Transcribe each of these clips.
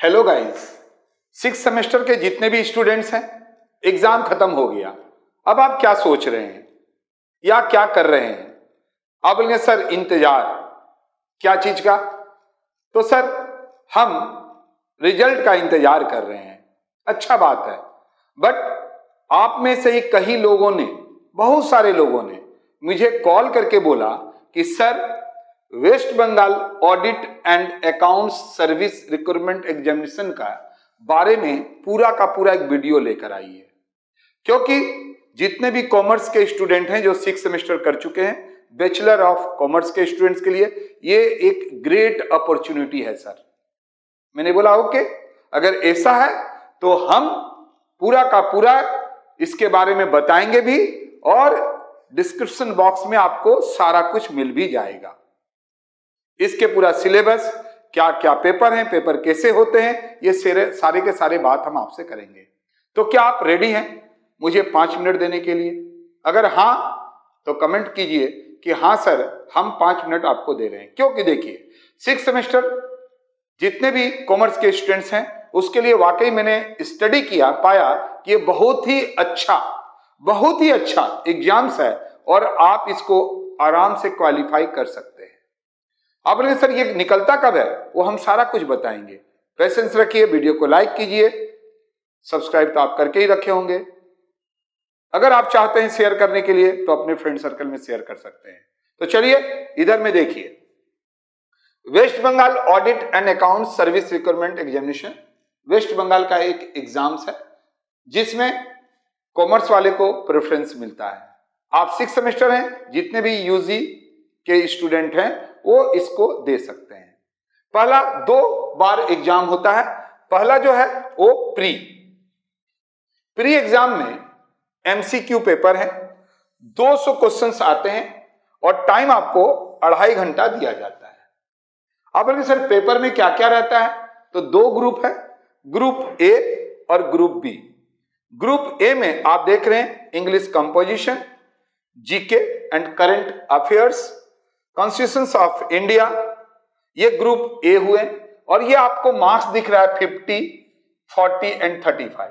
Hello guys, 6 semester के जितने भी स्टूडेंट्स हैं, एग्जाम खत्म हो गया। अब आप क्या सोच रहे हैं या क्या कर रहे हैं? आप बोलेंगे सर इंतजार, क्या चीज का? तो सर हम रिजल्ट का इंतजार कर रहे हैं। अच्छा बात है, बट आप में से ही कई लोगों ने, बहुत सारे लोगों ने मुझे कॉल करके बोला कि sir West Bengal audit and accounts service recruitment examination का बारे में पूरा का पूरा एक वीडियो लेकर आई है। क्योंकि जितने भी कॉमर्स के स्टूडेंट हैं जो 6 सेमेस्टर कर चुके हैं, बैचलर ऑफ कॉमर्स के स्टूडेंट्स के लिए ये एक ग्रेट अपॉर्चुनिटी है सर। मैंने बोला ओके, अगर ऐसा है तो हम पूरा का पूरा इसके बारे में बताएंगे भी और डिस्क्रिप्शन बॉक्स में आपको सारा कुछ मिल भी जाएगा। इसके पूरा सिलेबस, क्या क्या पेपर हैं, पेपर कैसे होते हैं, ये सारे के सारे बात हम आपसे करेंगे। तो क्या आप रेडी हैं मुझे 5 मिनट देने के लिए? अगर हाँ तो कमेंट कीजिए कि हाँ सर हम 5 मिनट आपको दे रहे हैं। क्योंकि देखिए 6 सेमेस्टर जितने भी कॉमर्स के स्टूडेंट्स हैं उसके लिए वाकई मैंने स्टडी किया, पाया कि ये बहुत ही अच्छा एग्जाम्स है और आप इसको आराम से क्वालिफाई कर सकते हैं। आप बोलेंगे सर ये निकलता कब है? वो हम सारा कुछ बताएंगे। पेशेंस रखिए, वीडियो को लाइक कीजिए, सब्सक्राइब तो आप करके ही रखे होंगे। अगर आप चाहते हैं शेयर करने के लिए तो अपने फ्रेंड सर्कल में शेयर कर सकते हैं। तो चलिए इधर में देखिए, West Bengal audit and account service recruitment examination West Bengal का एक एग्जाम्स है जिसमें कॉमर्स वाले को प्रेफरेंस मिलता है। आप 6 सेमेस्टर हैं, जितने भी यूजी के स्टूडेंट हैं वो इसको दे सकते हैं। पहला 2 बार एग्जाम होता है। पहला जो है वो प्री एग्जाम में एमसीक्यू पेपर है, 200 क्वेश्चंस आते हैं और टाइम आपको 2.5 घंटा दिया जाता है। आप बोलेंगे सर पेपर में क्या क्या रहता है? तो 2 ग्रुप है, ग्रुप ए और ग्रुप बी। ग्रुप ए में आप देख रहे हैं English composition, GK and current affairs, constitution of India, ये ग्रुप ए हुए। और ये आपको मार्क्स दिख रहा है 50, 40 एंड 35।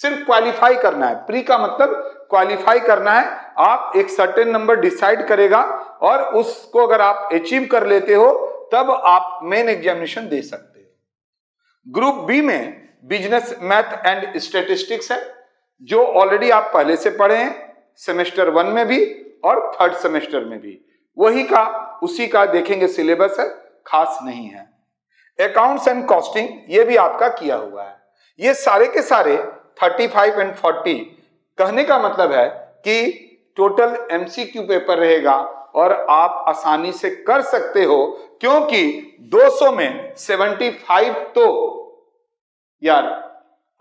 सिर्फ क्वालिफाई करना है। प्री का मतलब क्वालिफाई करना है। आप एक सर्टेन नंबर डिसाइड करेगा और उसको अगर आप अचीव कर लेते हो तब आप मेन एग्जामिनेशन दे सकते हो। ग्रुप बी में बिजनेस मैथ एंड स्टैटिस्टिक्स है जो ऑलरेडी आप पहले से पढ़े हैं, सेमेस्टर 1 में भी और 3rd सेमेस्टर में भी। वही का उसी का देखेंगे, सिलेबस है, खास नहीं है। अकाउंट्स एंड कॉस्टिंग ये भी आपका किया हुआ है। ये सारे के सारे 35 एंड 40, कहने का मतलब है कि टोटल एमसीक्यू पेपर रहेगा और आप आसानी से कर सकते हो। क्योंकि 200 में 75 तो यार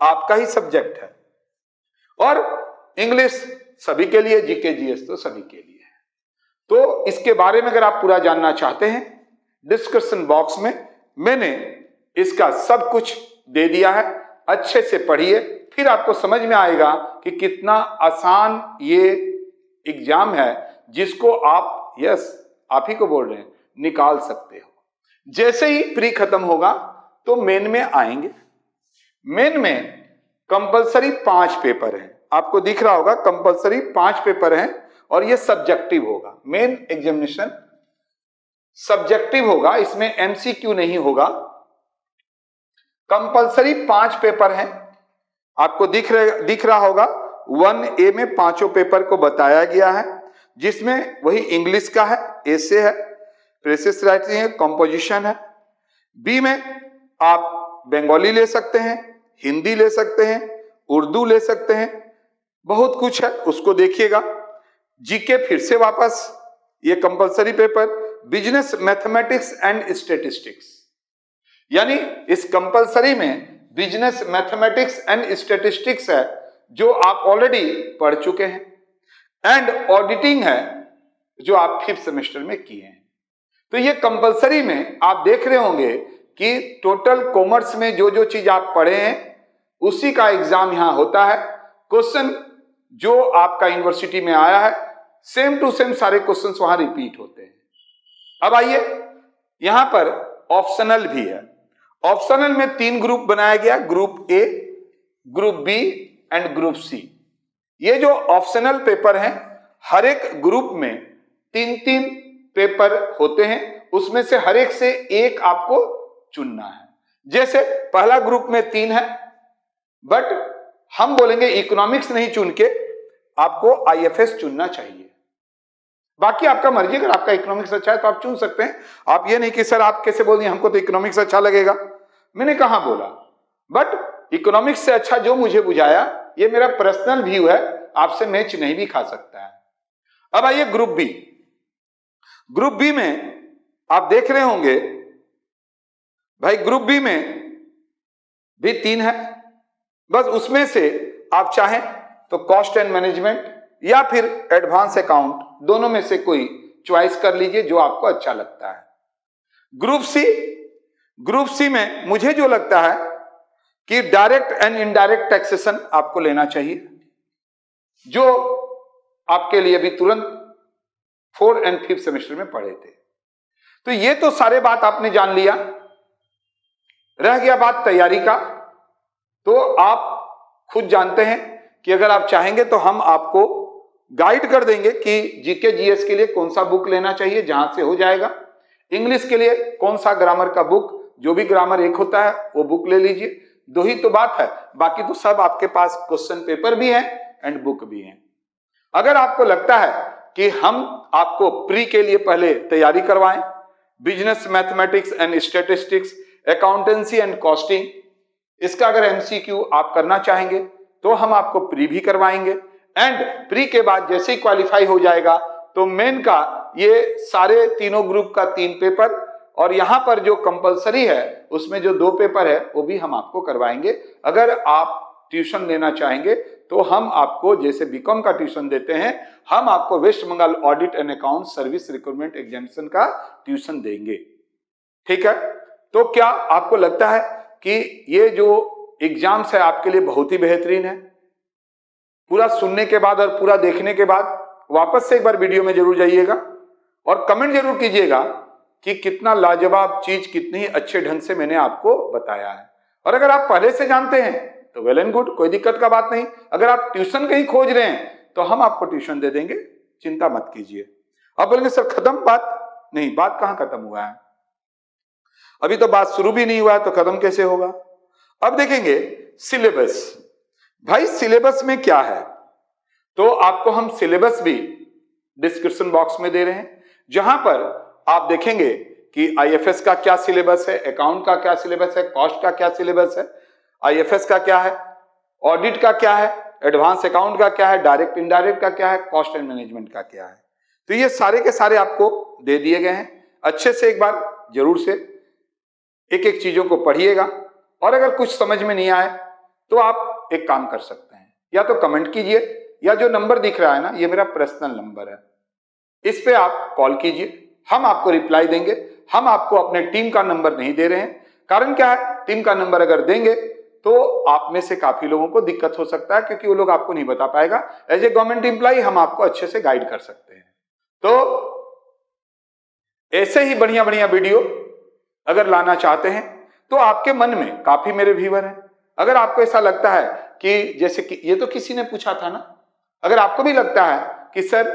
आपका ही सब्जेक्ट है और इंग्लिश सभी के लिए, जीके जीएस तो सभी के लिए। तो इसके बारे में अगर आप पूरा जानना चाहते हैं, डिस्क्रिप्शन बॉक्स में मैंने इसका सब कुछ दे दिया है। अच्छे से पढ़िए, फिर आपको समझ में आएगा कि कितना आसान ये एग्जाम है जिसको आप, यस आप ही को बोल रहे हैं, निकाल सकते हो। जैसे ही प्री खत्म होगा तो मेन में आएंगे। मेन में कंपलसरी 5 पेपर हैं, आपको दिख रहा होगा कंपलसरी 5 पेपर हैं और ये सब्जेक्टिव होगा। मेन एग्जामिनेशन सब्जेक्टिव होगा, इसमें एमसीक्यू नहीं होगा। कंपलसरी 5 पेपर हैं, आपको दिख रहा होगा। 1A में 5 पेपर को बताया गया है जिसमें वही इंग्लिश का है, एसे है, प्रेसिस राइटिंग है, कंपोजिशन है। बी में आप बंगाली ले सकते हैं, हिंदी ले सकते हैं, उर्दू ले सकते हैं, बहुत कुछ है, उसको देखिएगा। जीके फिर से वापस ये compulsory paper, business mathematics and statistics, यानी इस कंपलसरी में बिजनेस मैथमेटिक्स एंड स्टैटिस्टिक्स है जो आप ऑलरेडी पढ़ चुके हैं, एंड ऑडिटिंग है जो आप 5th सेमेस्टर में किए हैं। तो ये कंपलसरी में आप देख रहे होंगे कि टोटल कॉमर्स में जो जो चीज आप पढ़े हैं उसी का एग्जाम यहां होता है। क्वेश्चन जो आपका यूनिवर्सिटी में आया है सेम टू सेम सारे क्वेश्चंस वहां रिपीट होते हैं। अब आइए, यहां पर ऑप्शनल भी है। ऑप्शनल में 3 ग्रुप बनाया गया, group A, group B and group C. ये जो ऑप्शनल पेपर हैं, हर एक ग्रुप में 3-3 पेपर होते हैं, उसमें से हर एक से एक आपको चुनना है। जैसे पहला ग्रुप में 3 है, बट हम बोलेंगे इकोनॉमिक्स नहीं चुन के आपको आईएफएस चुनना चाहिए। बाकी आपका मर्जी, अगर आपका इकोनॉमिक्स अच्छा है तो आप चुन सकते हैं। आप ये नहीं कि सर आप कैसे बोल दिए हमको तो इकोनॉमिक्स अच्छा लगेगा, मैंने कहां बोला, बट इकोनॉमिक्स से अच्छा जो मुझे बुझाया, ये मेरा पर्सनल व्यू है, आपसे मैच नहीं भी खा सकता है। अब आइए ग्रुप बी। ग्रुप बी में आप देख रहे होंगे भाई, ग्रुप बी में भी 3 है, बस उसमें से आप चाहें तो कॉस्ट एंड मैनेजमेंट या फिर एडवांस अकाउंट, दोनों में से कोई चॉइस कर लीजिए जो आपको अच्छा लगता है। ग्रुप सी में मुझे जो लगता है कि डायरेक्ट एंड इनडायरेक्ट टैक्सेशन आपको लेना चाहिए, जो आपके लिए भी तुरंत 4 एंड 5 सेमेस्टर में पढ़े थे। तो ये तो सारे बात आपने जान लिया, रह गया बात तैयारी का। तो आप खुद जानते हैं कि अगर आप चाहेंगे तो हम आपको गाइड कर देंगे कि जीके जीएस के लिए कौन सा बुक लेना चाहिए, जहां से हो जाएगा। इंग्लिश के लिए कौन सा ग्रामर का बुक, जो भी ग्रामर एक होता है वो बुक ले लीजिए। 2 ही तो बात है, बाकी तो सब आपके पास क्वेश्चन पेपर भी है एंड बुक भी है। अगर आपको लगता है कि हम आपको प्री के लिए पहले तैयारी करवाएं, business mathematics and statistics, accountancy and costing, इसका अगर एमसीक्यू आप करना चाहेंगे तो हम आपको प्री भी करवाएंगे। एंड प्री के बाद जैसे ही क्वालिफाई हो जाएगा तो मेन का ये सारे तीनों ग्रुप का 3 पेपर, और यहां पर जो कंपलसरी है उसमें जो 2 पेपर है वो भी हम आपको करवाएंगे। अगर आप ट्यूशन लेना चाहेंगे तो हम आपको, जैसे बीकॉम का ट्यूशन देते हैं, हम आपको West Bengal audit and account service recruitment examination का ट्यूशन देंगे। ठीक है, तो क्या आपको लगता है कि ये जो एग्जाम्स है आपके लिए बहुत ही बेहतरीन है? पूरा सुनने के बाद और पूरा देखने के बाद वापस से एक बार वीडियो में जरूर जाइएगा और कमेंट जरूर कीजिएगा कि कितना लाजवाब चीज, कितनी अच्छे ढंग से मैंने आपको बताया है। और अगर आप पहले से जानते हैं तो वेल एंड गुड, कोई दिक्कत का बात नहीं। अगर आप ट्यूशन कहीं खोज रहे हैं तो हम आपको ट्यूशन दे देंगे, चिंता मत कीजिए। अब बोलेंगे सर खत्म बात? नहीं, बात कहां खत्म हुआ है, अभी तो बात शुरू भी नहीं हुआ है, तो खत्म कैसे होगा। अब देखेंगे सिलेबस। भाई सिलेबस में क्या है, तो आपको हम सिलेबस भी डिस्क्रिप्शन बॉक्स में दे रहे हैं, जहां पर आप देखेंगे कि आईएफएस का क्या सिलेबस है, अकाउंट का क्या सिलेबस है, कॉस्ट का क्या सिलेबस है, आईएफएस का क्या है, ऑडिट का क्या है, एडवांस अकाउंट का क्या है, डायरेक्ट इनडायरेक्ट का क्या है, कॉस्ट एंड मैनेजमेंट का क्या है। तो ये सारे के सारे आपको दे दिए गए हैं। अच्छे से एक बार जरूर से एक एक चीजों को पढ़िएगा, और अगर कुछ समझ में नहीं आए तो आप एक काम कर सकते हैं, या तो कमेंट कीजिए, या जो नंबर दिख रहा है ना, ये मेरा पर्सनल नंबर है, इस पे आप कॉल कीजिए, हम आपको रिप्लाई देंगे। हम आपको अपने टीम का नंबर नहीं दे रहे हैं, कारण क्या है, टीम का नंबर अगर देंगे तो आप में से काफी लोगों को दिक्कत हो सकता है, क्योंकि वो लोग आपको नहीं बता पाएगा। एज ए गवर्नमेंट एम्प्लॉय हम आपको अच्छे से गाइड कर सकते हैं। तो ऐसे ही बढ़िया बढ़िया वीडियो अगर लाना चाहते हैं तो आपके मन में, काफी मेरे व्यूअर हैं, अगर आपको ऐसा लगता है कि जैसे कि ये तो किसी ने पूछा था ना, अगर आपको भी लगता है कि सर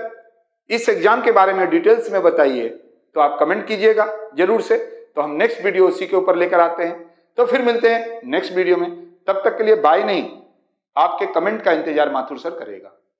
इस एग्जाम के बारे में डिटेल्स में बताइए, तो आप कमेंट कीजिएगा जरूर से, तो हम नेक्स्ट वीडियो उसी के ऊपर लेकर आते हैं। तो फिर मिलते हैं नेक्स्ट वीडियो में, तब तक के लिए बाय नहीं, आपके कमेंट का इंतजार माथुर सर करेगा।